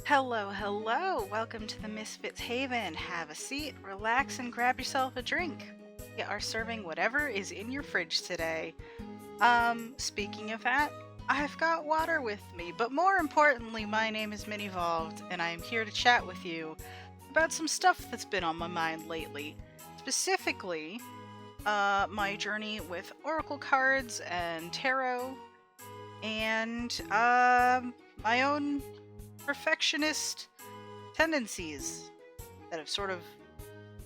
Hello, hello! Welcome to the Misfits Haven. Have a seat, relax, and grab yourself a drink. We are serving whatever is in your fridge today. Speaking of that, I've got water with me, but more importantly, my name is Minivolved, and I am here to chat with you about some stuff that's been on my mind lately. Specifically, my journey with Oracle cards and tarot, and, my own perfectionist tendencies that have sort of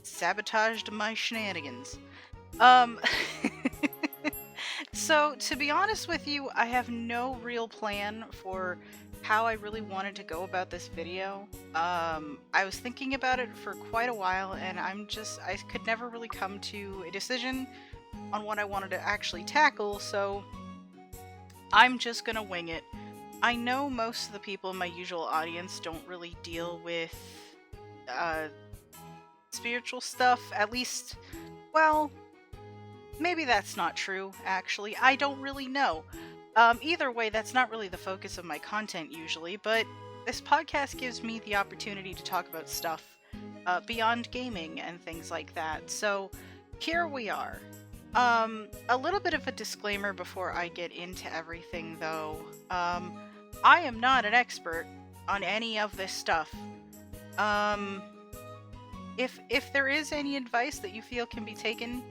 sabotaged my shenanigans. Um, so to be honest with you, I have no real plan for how I really wanted to go about this video. I was thinking about it for quite a while, and I could never really come to a decision on what I wanted to actually tackle, so I'm just gonna wing it. I know most of the people in my usual audience don't really deal with spiritual stuff, at least, well, maybe that's not true, actually. I don't really know. Either way, that's not really the focus of my content usually, but this podcast gives me the opportunity to talk about stuff beyond gaming and things like that. So here we are. A little bit of a disclaimer before I get into everything, though. I am not an expert on any of this stuff. If there is any advice that you feel can be taken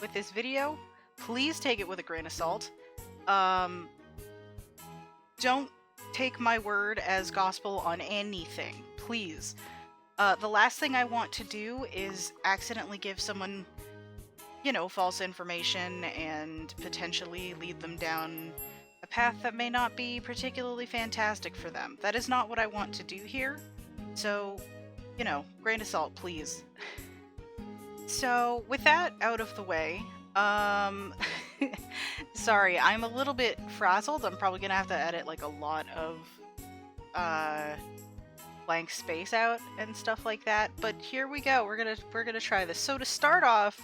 with this video, please take it with a grain of salt. Don't take my word as gospel on anything, please. The last thing I want to do is accidentally give someone, false information and potentially lead them down a path that may not be particularly fantastic for them. That is not what I want to do here. So, grain of salt, please. So, with that out of the way, sorry, I'm a little bit frazzled. I'm probably gonna have to edit like a lot of blank space out and stuff like that. But here we go. We're gonna try this. So to start off,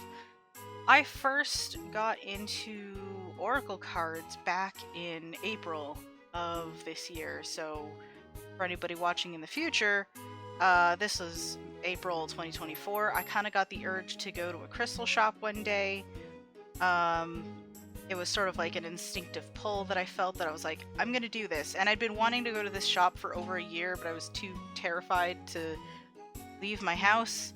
I first got into Oracle cards back in April of this year. So for anybody watching in the future, this was April 2024. I kind of got the urge to go to a crystal shop one day. It was sort of like an instinctive pull that I felt that I was like, I'm gonna do this. And I'd been wanting to go to this shop for over a year, but I was too terrified to leave my house.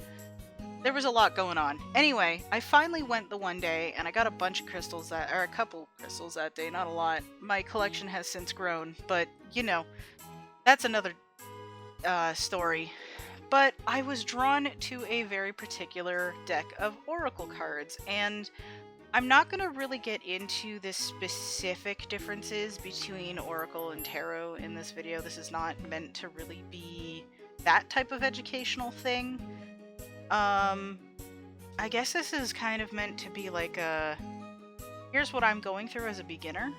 There was a lot going on. Anyway, I finally went the one day, and I got a bunch of crystals a couple crystals that day, not a lot. My collection has since grown, but, that's another story. But I was drawn to a very particular deck of Oracle cards, and I'm not going to really get into the specific differences between Oracle and Tarot in this video. This is not meant to really be that type of educational thing. I guess this is kind of meant to be like here's what I'm going through as a beginner,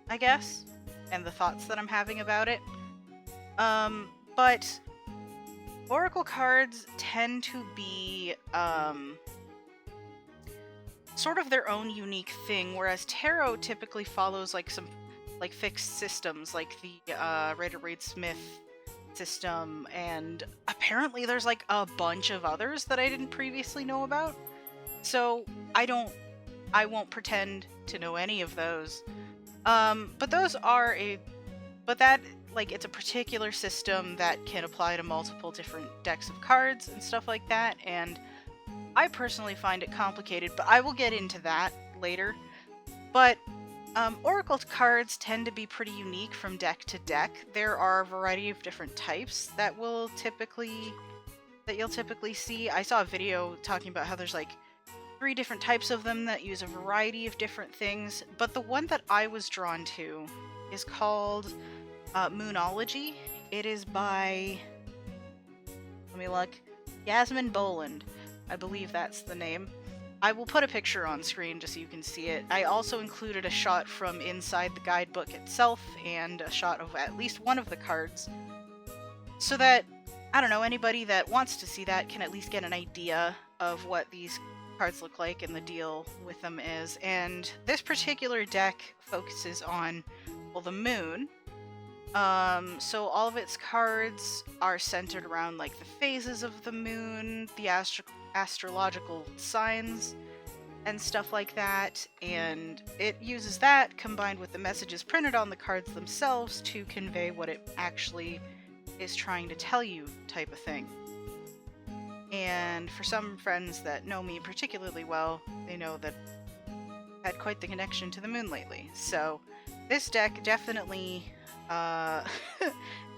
I guess, and the thoughts that I'm having about it. But Oracle cards tend to be, sort of their own unique thing, whereas Tarot typically follows like some fixed systems, like the Rider-Waite-Smith system, and apparently there's like a bunch of others that I didn't previously know about. So I won't pretend to know any of those. But it's a particular system that can apply to multiple different decks of cards and stuff like that, and I personally find it complicated, but I will get into that later. But Oracle cards tend to be pretty unique from deck to deck. There are a variety of different types that you'll typically see. I saw a video talking about how there's like 3 different types of them that use a variety of different things, but the one that I was drawn to is called Moonology. It is by, let me look, Yasmin Boland. I believe that's the name. I will put a picture on screen just so you can see it. I also included a shot from inside the guidebook itself and a shot of at least one of the cards, so that, I don't know, anybody that wants to see that can at least get an idea of what these cards look like and the deal with them is. And this particular deck focuses on, well, the moon, So all of its cards are centered around like the phases of the moon, the astrological signs, and stuff like that, and it uses that combined with the messages printed on the cards themselves to convey what it actually is trying to tell you, type of thing. And for some friends that know me particularly well, they know that I've had quite the connection to the moon lately. So this deck definitely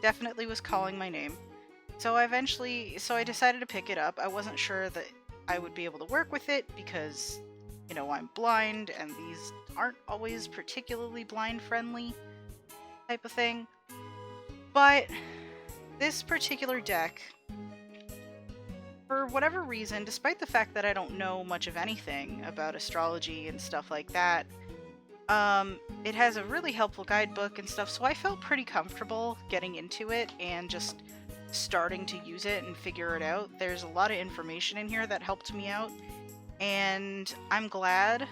definitely was calling my name. So I decided to pick it up. I wasn't sure that I would be able to work with it because, you know, I'm blind and these aren't always particularly blind friendly type of thing. But this particular deck, for whatever reason, despite the fact that I don't know much of anything about astrology and stuff like that, it has a really helpful guidebook and stuff, so I felt pretty comfortable getting into it and just starting to use it and figure it out. There's a lot of information in here that helped me out, and I'm glad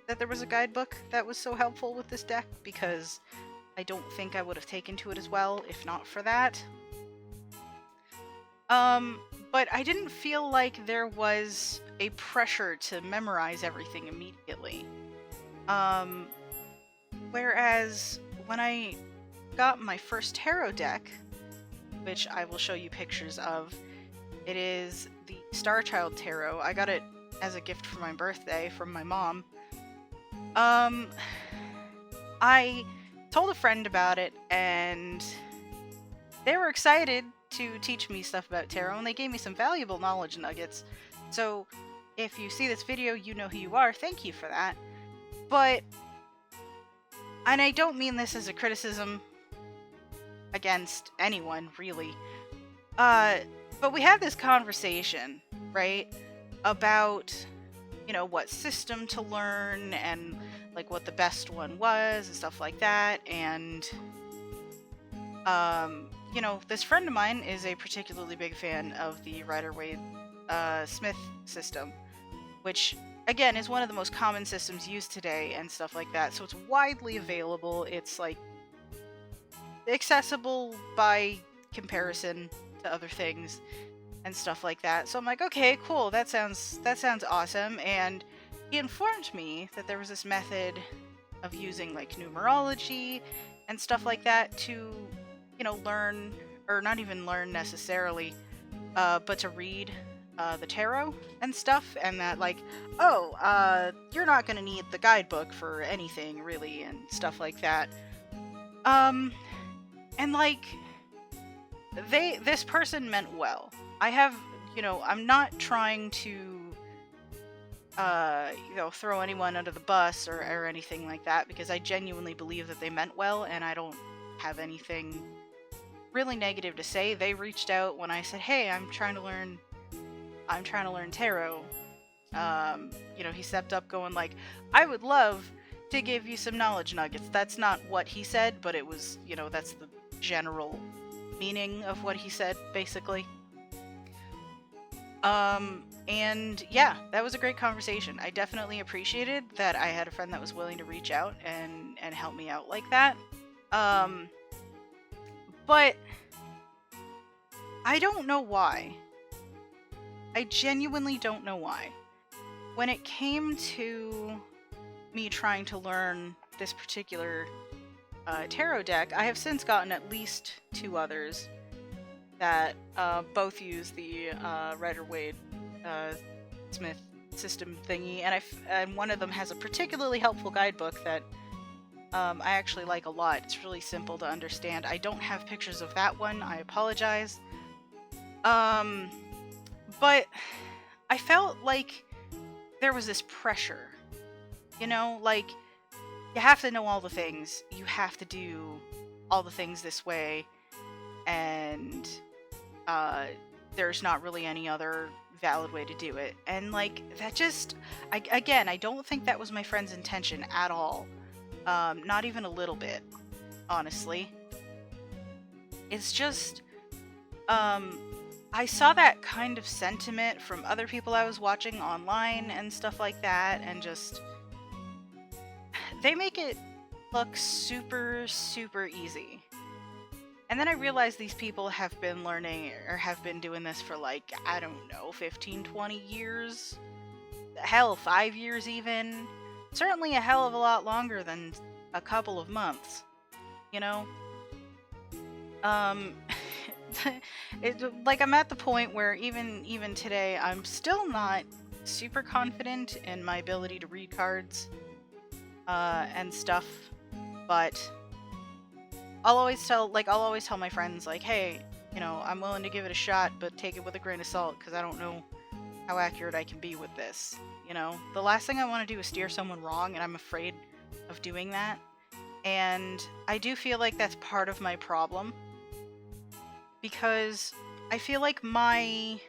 that there was a guidebook that was so helpful with this deck, because I don't think I would have taken to it as well if not for that. But I didn't feel like there was a pressure to memorize everything immediately. Whereas when I got my first tarot deck, which I will show you pictures of, it is the Star Child Tarot. I got it as a gift for my birthday from my mom. I told a friend about it, and they were excited to teach me stuff about tarot, and they gave me some valuable knowledge nuggets. So if you see this video, you know who you are. Thank you for that. But, and I don't mean this as a criticism against anyone, really. But we had this conversation, right, about, you know, what system to learn and like what the best one was and stuff like that. And you know, this friend of mine is a particularly big fan of the Rider-Waite Smith system, which again is one of the most common systems used today and stuff like that. So it's widely available. It's like accessible by comparison to other things and stuff like that. So I'm like, okay, cool, that sounds awesome. And he informed me that there was this method of using like numerology and stuff like that to, you know, learn, or not even learn necessarily, but to read the tarot and stuff, and that like, oh, you're not gonna need the guidebook for anything really and stuff like that. And like, this person meant well. I have, you know, I'm not trying to, you know, throw anyone under the bus or anything like that, because I genuinely believe that they meant well, and I don't have anything really negative to say. They reached out when I said, hey, I'm trying to learn tarot. You know, he stepped up going like, I would love to give you some knowledge nuggets. That's not what he said, but it was, you know, that's the general meaning of what he said, basically. And yeah, that was a great conversation. I definitely appreciated that I had a friend that was willing to reach out and help me out like that. But I don't know why. I genuinely don't know why. When it came to me trying to learn this particular tarot deck, I have since gotten at least 2 others that both use the Rider-Waite Smith system thingy, and one of them has a particularly helpful guidebook that I actually like a lot. It's really simple to understand. I don't have pictures of that one, I apologize. But I felt like there was this pressure, you know, like, you have to know all the things, you have to do all the things this way, and there's not really any other valid way to do it. And like, that just, again, I don't think that was my friend's intention at all. Not even a little bit, honestly. It's just, I saw that kind of sentiment from other people I was watching online and stuff like that, and just, they make it look super, super easy. And then I realized these people have been learning or have been doing this for like, I don't know, 15, 20 years? Hell, 5 years even? Certainly a hell of a lot longer than a couple of months, you know? Um, like I'm at the point where even today, I'm still not super confident in my ability to read cards, and stuff, but I'll always tell my friends, like, hey, I'm willing to give it a shot, but take it with a grain of salt, because I don't know how accurate I can be with this. The last thing I want to do is steer someone wrong, and I'm afraid of doing that. And I do feel like that's part of my problem, because I feel like my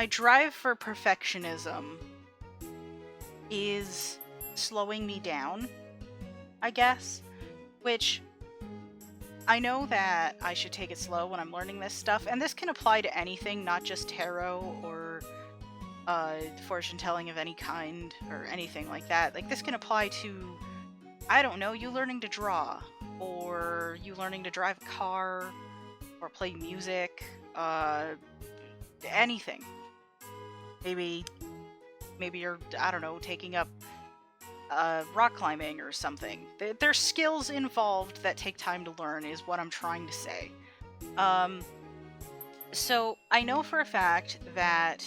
drive for perfectionism is slowing me down, I guess. Which, I know that I should take it slow when I'm learning this stuff, and this can apply to anything, not just tarot or fortune telling of any kind or anything like that. Like, this can apply to, I don't know, you learning to draw, or you learning to drive a car, or play music, anything. Maybe you're, I don't know, taking up rock climbing or something. There's skills involved that take time to learn, is what I'm trying to say. So I know for a fact that,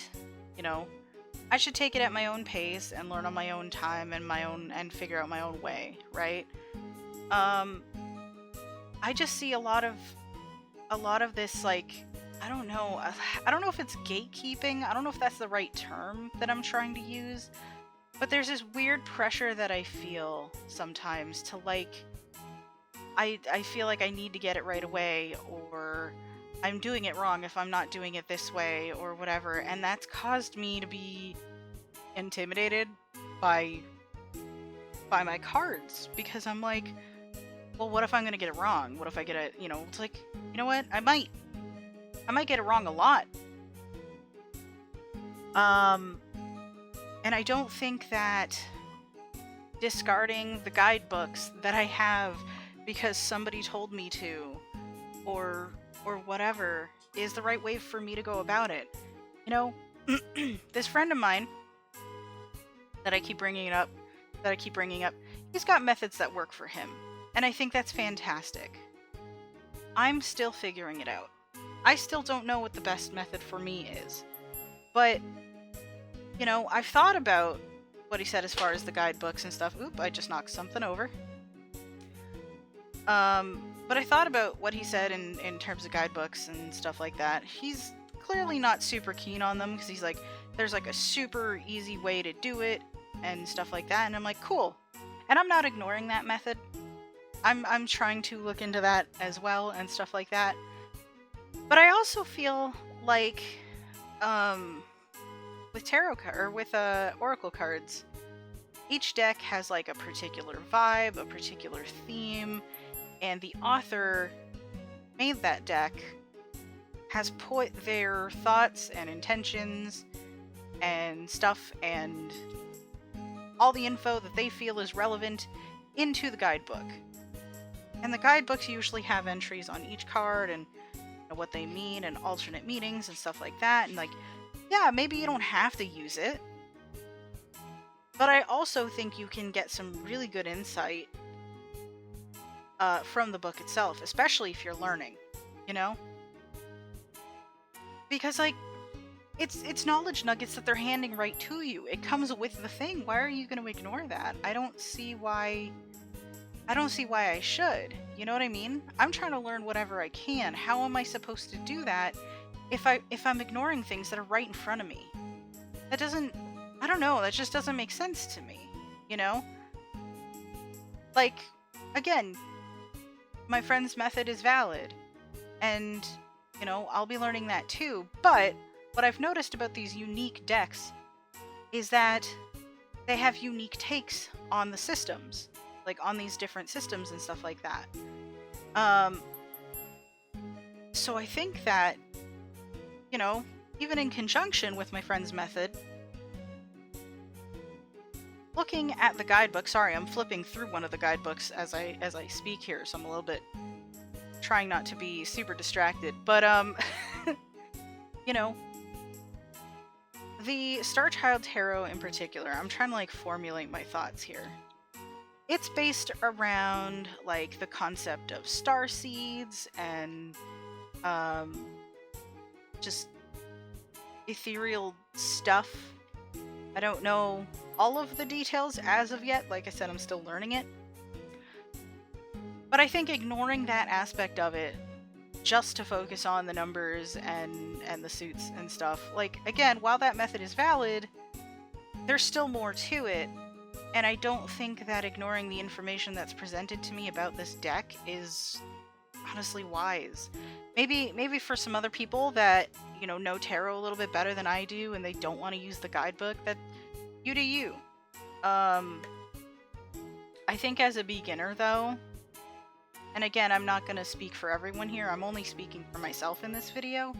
I should take it at my own pace and learn on my own time and figure out my own way, right? I just see a lot of this, like, I don't know if it's gatekeeping. I don't know if that's the right term that I'm trying to use. But there's this weird pressure that I feel sometimes to, like, I feel like I need to get it right away, or I'm doing it wrong if I'm not doing it this way, or whatever. And that's caused me to be intimidated by my cards, because I'm like, well, what if I'm going to get it wrong? What if I get it, it's like, you know what? I might get it wrong a lot. And I don't think that discarding the guidebooks that I have because somebody told me to, or whatever, is the right way for me to go about it. This friend of mine that I keep bringing up, he's got methods that work for him, and I think that's fantastic. I'm still figuring it out. I still don't know what the best method for me is, but I've thought about what he said as far as the guidebooks and stuff. Oop, I just knocked something over. But I thought about what he said in terms of guidebooks and stuff like that. He's clearly not super keen on them, because he's like, there's like a super easy way to do it and stuff like that. And I'm like, cool. And I'm not ignoring that method. I'm trying to look into that as well and stuff like that. But I also feel like, with tarot or with oracle cards, each deck has like a particular vibe, a particular theme, and the author made that deck has put their thoughts and intentions and stuff and all the info that they feel is relevant into the guidebook. And the guidebooks usually have entries on each card and what they mean and alternate meanings and stuff like that, and like, yeah, maybe you don't have to use it, but I also think you can get some really good insight from the book itself, especially if you're learning, because, like, it's knowledge nuggets that they're handing right to you. It comes with the thing. Why are you going to ignore that? I don't see why I should. You know what I mean? I'm trying to learn whatever I can. How am I supposed to do that if I'm ignoring things that are right in front of me? That doesn't, I don't know, that just doesn't make sense to me, Like, again, my friend's method is valid, and, I'll be learning that too, but what I've noticed about these unique decks is that they have unique takes on the systems, like on these different systems and stuff like that. So I think that, even in conjunction with my friend's method, looking at the guidebook, sorry, I'm flipping through one of the guidebooks as I speak here, so I'm a little bit trying not to be super distracted, but you know, the Star Child Tarot in particular, I'm trying to like formulate my thoughts here. It's based around like the concept of star seeds and just ethereal stuff. I don't know all of the details as of yet. Like I said, I'm still learning it. But I think ignoring that aspect of it just to focus on the numbers and the suits and stuff, like, again, while that method is valid, there's still more to it. And I don't think that ignoring the information that's presented to me about this deck is honestly wise. Maybe for some other people that, you know tarot a little bit better than I do and they don't want to use the guidebook, that you do you. I think as a beginner though, and again, I'm not going to speak for everyone here, I'm only speaking for myself in this video.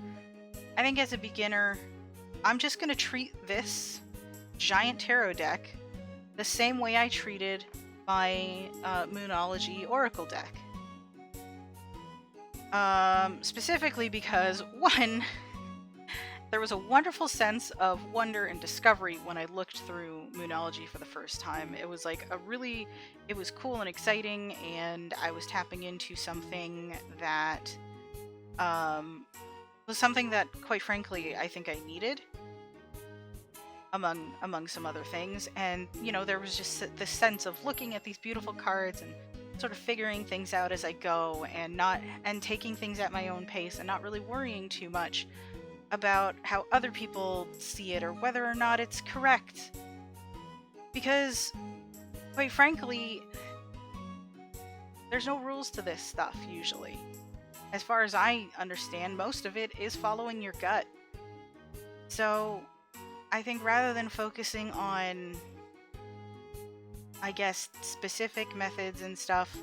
I think as a beginner, I'm just going to treat this giant tarot deck the same way I treated my Moonology Oracle deck. Specifically because, one, there was a wonderful sense of wonder and discovery when I looked through Moonology for the first time. It was like it was cool and exciting, and I was tapping into something that was something that, quite frankly, I think I needed, among some other things. And, there was just this sense of looking at these beautiful cards and sort of figuring things out as I go, and taking things at my own pace and not really worrying too much about how other people see it or whether or not it's correct. Because, quite frankly, there's no rules to this stuff, usually. As far as I understand, most of it is following your gut. So, I think rather than focusing on, I guess, specific methods and stuff,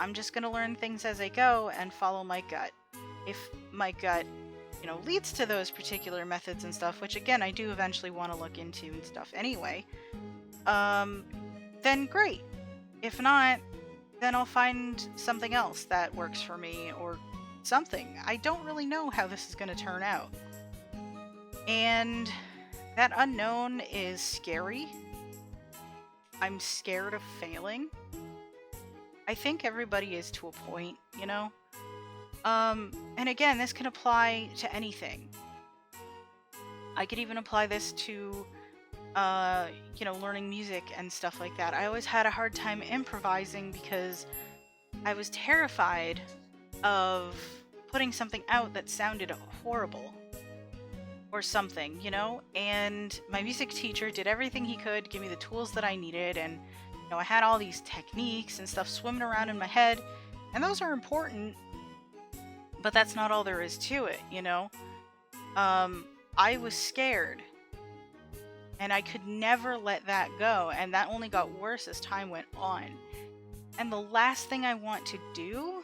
I'm just going to learn things as I go and follow my gut. If my gut leads to those particular methods and stuff, which again I do eventually want to look into and stuff anyway, then great. If not, then I'll find something else that works for me or something. I don't really know how this is going to turn out. And that unknown is scary. I'm scared of failing. I think everybody is to a point, and again, this can apply to anything. I could even apply this to, learning music and stuff like that. I always had a hard time improvising because I was terrified of putting something out that sounded horrible or something, and my music teacher did everything he could to give me the tools that I needed, and, I had all these techniques and stuff swimming around in my head, and those are important. But that's not all there is to it, I was scared. And I could never let that go. And that only got worse as time went on. And the last thing I want to do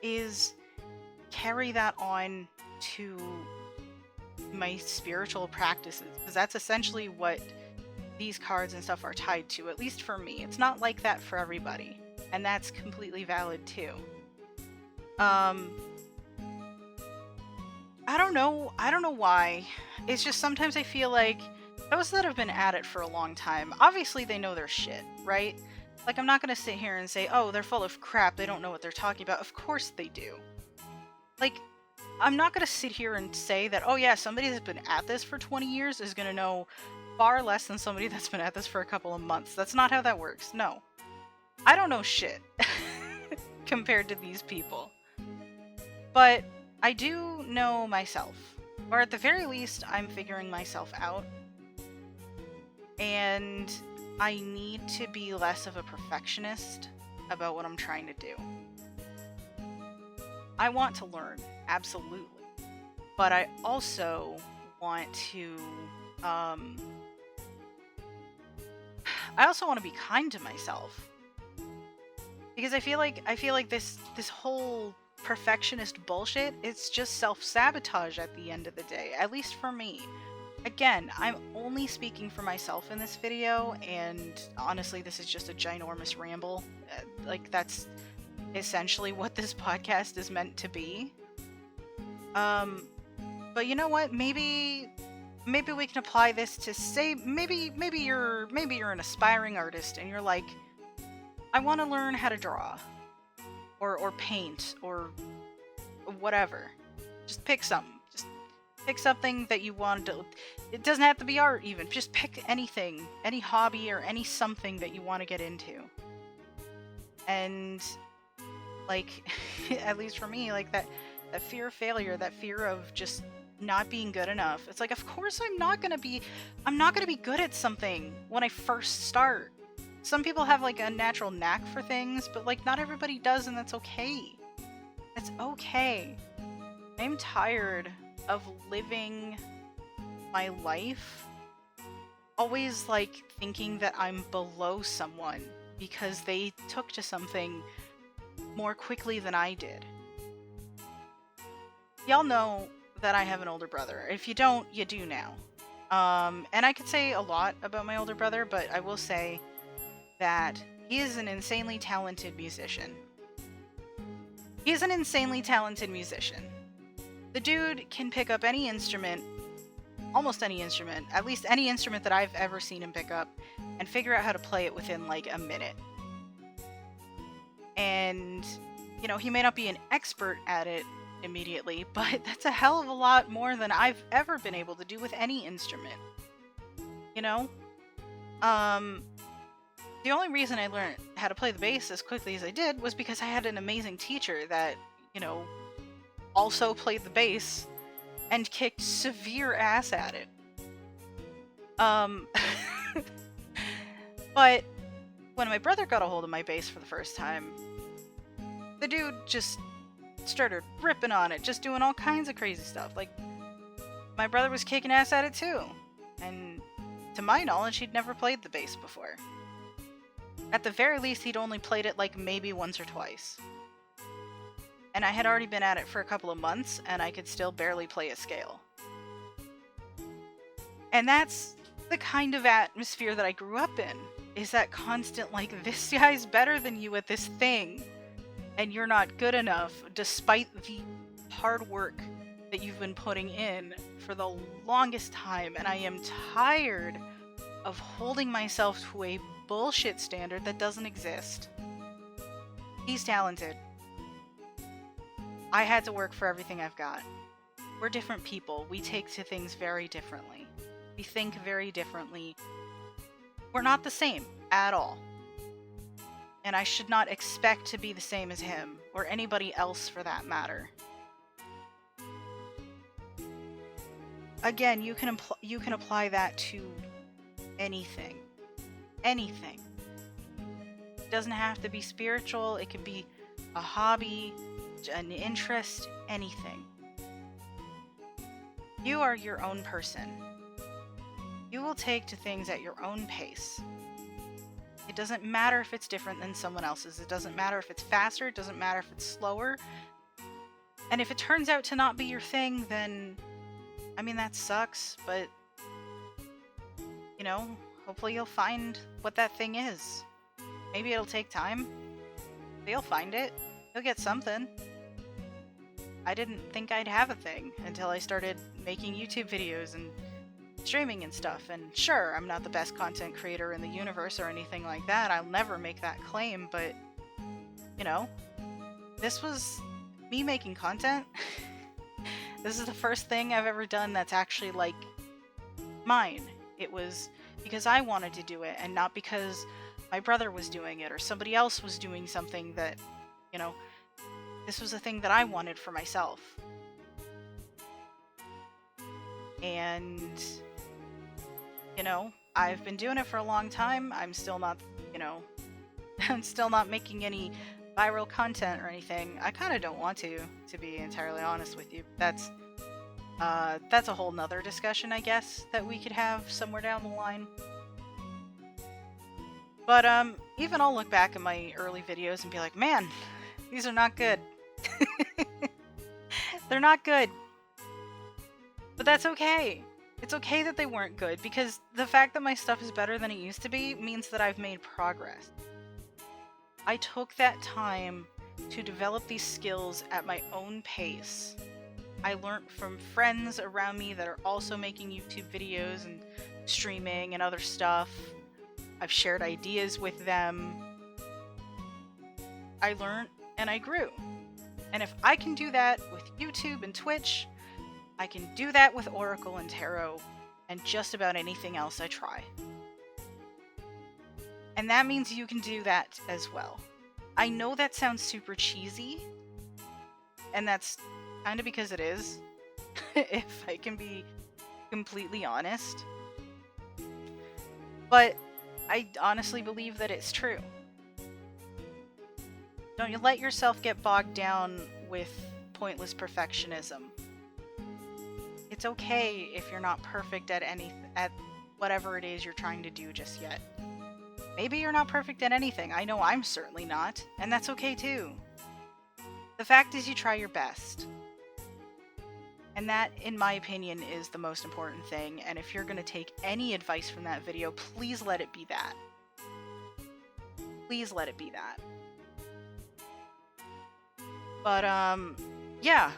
is carry that on to my spiritual practices. Because that's essentially what these cards and stuff are tied to, at least for me. It's not like that for everybody. And that's completely valid too. I don't know why. It's just sometimes I feel like those that have been at it for a long time, obviously they know their shit, right? Like, I'm not gonna sit here and say, oh, they're full of crap, they don't know what they're talking about. Of course they do. Like, I'm not gonna sit here and say that, oh yeah, somebody that's been at this for 20 years is gonna know far less than somebody that's been at this for a couple of months. That's not how that works. No. I don't know shit compared to these people. But I do know myself, or at the very least, I'm figuring myself out, and I need to be less of a perfectionist about what I'm trying to do. I want to learn, absolutely, but I also want to, be kind to myself, because I feel like this whole perfectionist bullshit, it's just self-sabotage at the end of the day, at least for me. Again, I'm only speaking for myself in this video, and honestly, this is just a ginormous ramble. essentially what this podcast is meant to be. But you know what? Maybe we can apply this to, say, maybe you're an aspiring artist and you're like, I want to learn how to draw or paint or whatever. Just pick something. Just pick something that you want to. It doesn't have to be art even. Just pick anything, any hobby or any something that you want to get into. And like at least for me, like that fear of failure, that fear of just not being good enough. It's like, of course I'm not gonna be good at something when I first start. Some people have like a natural knack for things, but like not everybody does, and that's okay. That's okay. I'm tired of living my life always like thinking that I'm below someone because they took to something more quickly than I did. Y'all know that I have an older brother. If you don't, you do now. And I could say a lot about my older brother, but I will say that he is an insanely talented musician. He is an insanely talented musician. The dude can pick up any instrument, almost any instrument, at least any instrument that I've ever seen him pick up, and figure out how to play it within like a minute. And, you know, he may not be an expert at it immediately, but that's a hell of a lot more than I've ever been able to do with any instrument. You know? The only reason I learned how to play the bass as quickly as I did was because I had an amazing teacher that, you know, also played the bass and kicked severe ass at it. But when my brother got a hold of my bass for the first time, the dude just started ripping on it, just doing all kinds of crazy stuff. Like, my brother was kicking ass at it too. And to my knowledge, he'd never played the bass before. At the very least, he'd only played it like maybe once or twice. And I had already been at it for a couple of months, and I could still barely play a scale. And that's the kind of atmosphere that I grew up in, is that constant, like, this guy's better than you at this thing, and you're not good enough, despite the hard work that you've been putting in for the longest time. And I am tired of holding myself to a bullshit standard that doesn't exist. He's talented. I had to work for everything I've got. We're different people. We take to things very differently. We think very differently. We're not the same at all. And I should not expect to be the same as him, or anybody else for that matter. Again, you can apply that to anything. Anything. It doesn't have to be spiritual. It can be a hobby, an interest, anything. You are your own person. You will take to things at your own pace. It doesn't matter if it's different than someone else's. It doesn't matter if it's faster. It doesn't matter if it's slower. And if it turns out to not be your thing, then, I mean, that sucks, but, you know, hopefully you'll find what that thing is. Maybe it'll take time, but you'll find it. You'll get something. I didn't think I'd have a thing until I started making YouTube videos and streaming and stuff. And sure, I'm not the best content creator in the universe or anything like that. I'll never make that claim, but, you know, this was me making content. This is the first thing I've ever done that's actually, like, mine. It was because I wanted to do it, and not because my brother was doing it or somebody else was doing something that, you know, this was a thing that I wanted for myself. And, you know, I've been doing it for a long time. I'm still not, you know, I'm still not making any viral content or anything. I kind of don't want to be entirely honest with you. That's a whole nother discussion, I guess, that we could have somewhere down the line. But, even I'll look back at my early videos and be like, man, these are not good. They're not good. But that's okay. It's okay that they weren't good, because the fact that my stuff is better than it used to be means that I've made progress. I took that time to develop these skills at my own pace. I learned from friends around me that are also making YouTube videos and streaming and other stuff. I've shared ideas with them. I learned and I grew. And if I can do that with YouTube and Twitch, I can do that with Oracle and Tarot and just about anything else I try. And that means you can do that as well. I know that sounds super cheesy, and that's kind of because it is, if I can be completely honest. But I honestly believe that it's true. Don't you let yourself get bogged down with pointless perfectionism. It's okay if you're not perfect at whatever it is you're trying to do just yet. Maybe you're not perfect at anything. I know I'm certainly not, and that's okay too. The fact is you try your best. And that, in my opinion, is the most important thing, and if you're going to take any advice from that video, please let it be that. Please let it be that. But, yeah.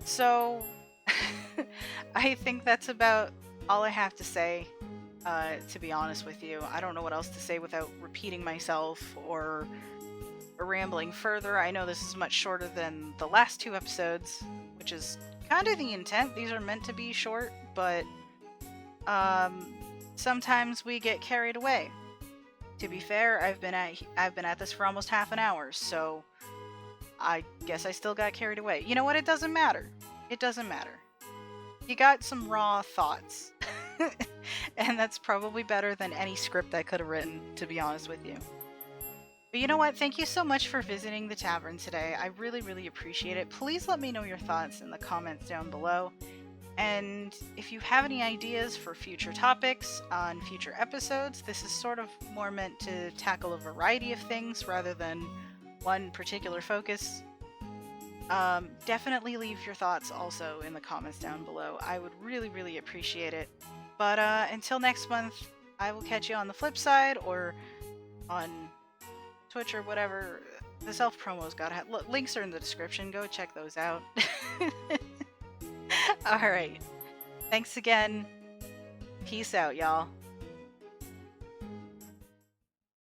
So, I think that's about all I have to say, to be honest with you. I don't know what else to say without repeating myself or rambling further. I know this is much shorter than the last 2 episodes, which is kind of the intent. These are meant to be short, but sometimes we get carried away. To be fair, I've been at this for almost half an hour, so I guess I still got carried away. You know what? It doesn't matter. It doesn't matter. You got some raw thoughts. And that's probably better than any script I could have written, to be honest with you. But you know what? Thank you so much for visiting the tavern today. I really, really appreciate it. Please let me know your thoughts in the comments down below. And if you have any ideas for future topics on future episodes, this is sort of more meant to tackle a variety of things rather than one particular focus. Definitely leave your thoughts also in the comments down below. I would really, really appreciate it. But until next month, I will catch you on the flip side or on Twitch or whatever. The self-promos gotta have... Look, links are in the description. Go check those out. Alright. Thanks again. Peace out, y'all.